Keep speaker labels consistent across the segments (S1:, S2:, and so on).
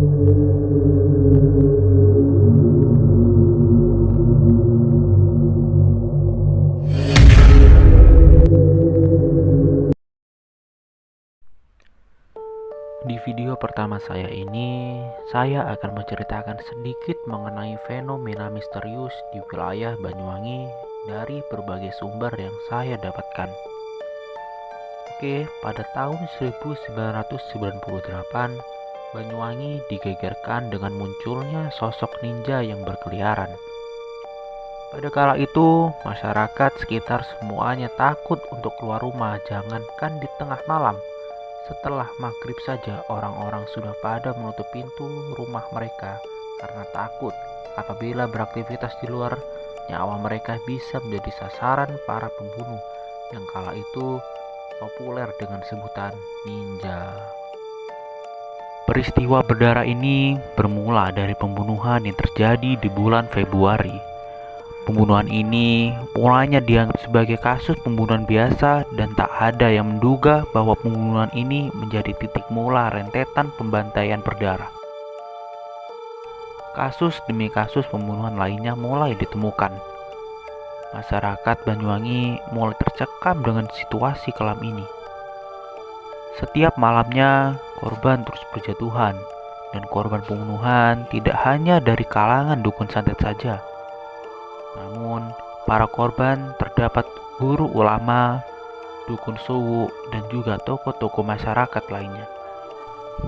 S1: Di video pertama saya ini, saya akan menceritakan sedikit mengenai fenomena misterius di wilayah Banyuwangi dari berbagai sumber yang saya dapatkan. Oke, pada tahun 1998, Banyuwangi digegerkan dengan munculnya sosok ninja yang berkeliaran. Pada kala itu, masyarakat sekitar semuanya takut untuk keluar rumah, jangankan di tengah malam. Setelah maghrib saja orang-orang sudah pada menutup pintu rumah mereka karena takut apabila beraktivitas di luar, nyawa mereka bisa menjadi sasaran para pembunuh yang kala itu populer dengan sebutan ninja. Peristiwa berdarah ini bermula dari pembunuhan yang terjadi di bulan Februari. Pembunuhan ini mulanya dianggap sebagai kasus pembunuhan biasa dan tak ada yang menduga bahwa pembunuhan ini menjadi titik mula rentetan pembantaian berdarah. Kasus demi kasus pembunuhan lainnya mulai ditemukan. Masyarakat Banyuwangi mulai tercekam dengan situasi kelam ini. Setiap malamnya korban terus berjatuhan, dan korban pembunuhan tidak hanya dari kalangan dukun santet saja. Namun, para korban terdapat guru ulama, dukun suwu, dan juga tokoh-tokoh masyarakat lainnya.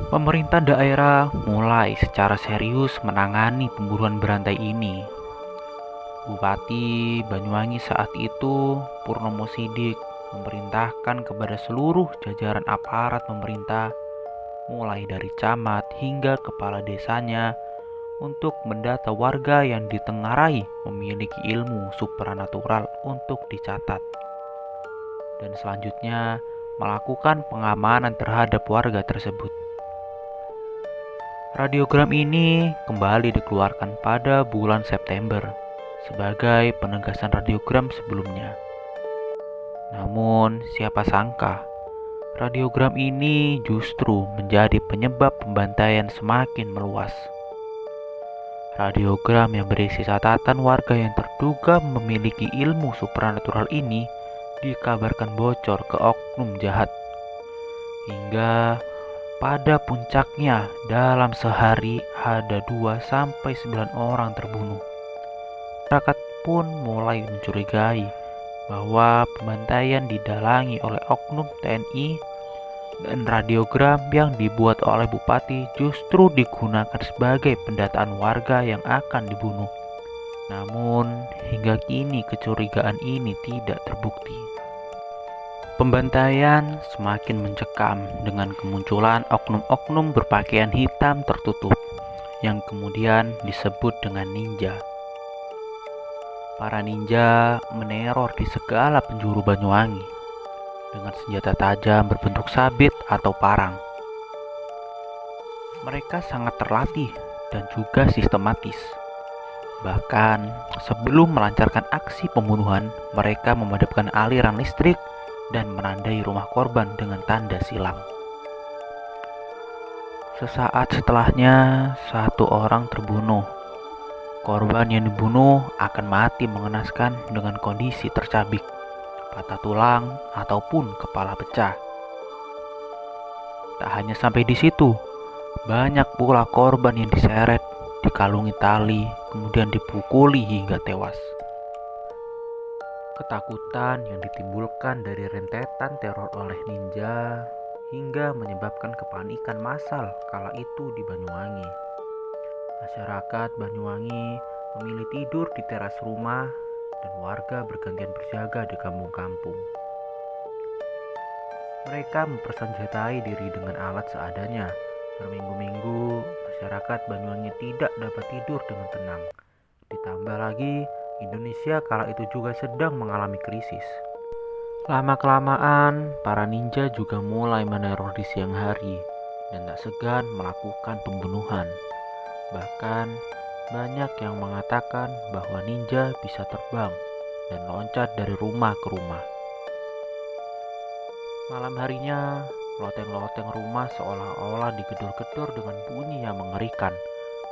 S1: Pemerintah daerah mulai secara serius menangani pembunuhan berantai ini. Bupati Banyuwangi saat itu, Purnomo Sidik, memerintahkan kepada seluruh jajaran aparat pemerintah, mulai dari camat hingga kepala desanya, untuk mendata warga yang ditengarai memiliki ilmu supranatural untuk dicatat, dan selanjutnya melakukan pengamanan terhadap warga tersebut. Radiogram ini kembali dikeluarkan pada bulan September sebagai penegasan radiogram sebelumnya. Namun siapa sangka radiogram ini justru menjadi penyebab pembantaian semakin meluas. Radiogram yang berisi catatan warga yang terduga memiliki ilmu supranatural ini dikabarkan bocor ke oknum jahat. Hingga pada puncaknya dalam sehari ada 2-9 orang terbunuh. Masyarakat pun mulai mencurigai bahwa pembantaian didalangi oleh oknum TNI, dan radiogram yang dibuat oleh bupati justru digunakan sebagai pendataan warga yang akan dibunuh. Namun, hingga kini kecurigaan ini tidak terbukti. Pembantaian semakin mencekam dengan kemunculan oknum-oknum berpakaian hitam tertutup yang kemudian disebut dengan ninja. Para ninja meneror di segala penjuru Banyuwangi dengan senjata tajam berbentuk sabit atau parang. Mereka sangat terlatih dan juga sistematis. Bahkan sebelum melancarkan aksi pembunuhan, mereka memadamkan aliran listrik dan menandai rumah korban dengan tanda silam. Sesaat setelahnya, satu orang terbunuh. Korban yang dibunuh akan mati mengenaskan dengan kondisi tercabik, patah tulang, ataupun kepala pecah. Tak hanya sampai di situ, banyak pula korban yang diseret, dikalungi tali, kemudian dipukuli hingga tewas. Ketakutan yang ditimbulkan dari rentetan teror oleh ninja hingga menyebabkan kepanikan massal kala itu di Banyuwangi. Masyarakat Banyuwangi memilih tidur di teras rumah, dan warga bergantian berjaga di kampung-kampung. Mereka mempersenjatai diri dengan alat seadanya. Berminggu-minggu, masyarakat Banyuwangi tidak dapat tidur dengan tenang. Ditambah lagi, Indonesia kala itu juga sedang mengalami krisis. Lama-kelamaan, para ninja juga mulai meneror di siang hari dan tak segan melakukan pembunuhan. Bahkan, banyak yang mengatakan bahwa ninja bisa terbang dan loncat dari rumah ke rumah. Malam harinya, Loteng-loteng rumah seolah-olah digedor-gedor dengan bunyi yang mengerikan.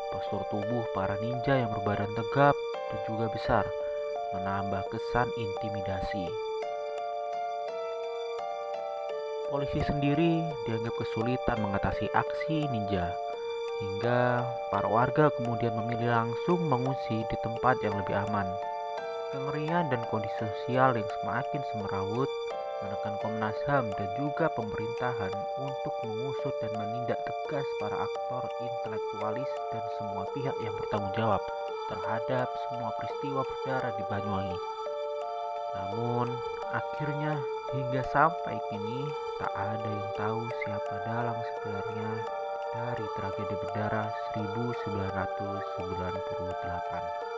S1: Postur tubuh para ninja yang berbadan tegap dan juga besar menambah kesan intimidasi. Polisi sendiri dianggap kesulitan mengatasi aksi ninja, hingga para warga kemudian memilih langsung mengungsi di tempat yang lebih aman. Kengerian dan kondisi sosial yang semakin semerawut menekan Komnas HAM dan juga pemerintahan untuk mengusut dan menindak tegas para aktor intelektualis dan semua pihak yang bertanggung jawab terhadap semua peristiwa berdarah di Banyuwangi. Namun, akhirnya hingga sampai kini tak ada yang tahu siapa dalang sebenarnya dari tragedi berdarah 1998.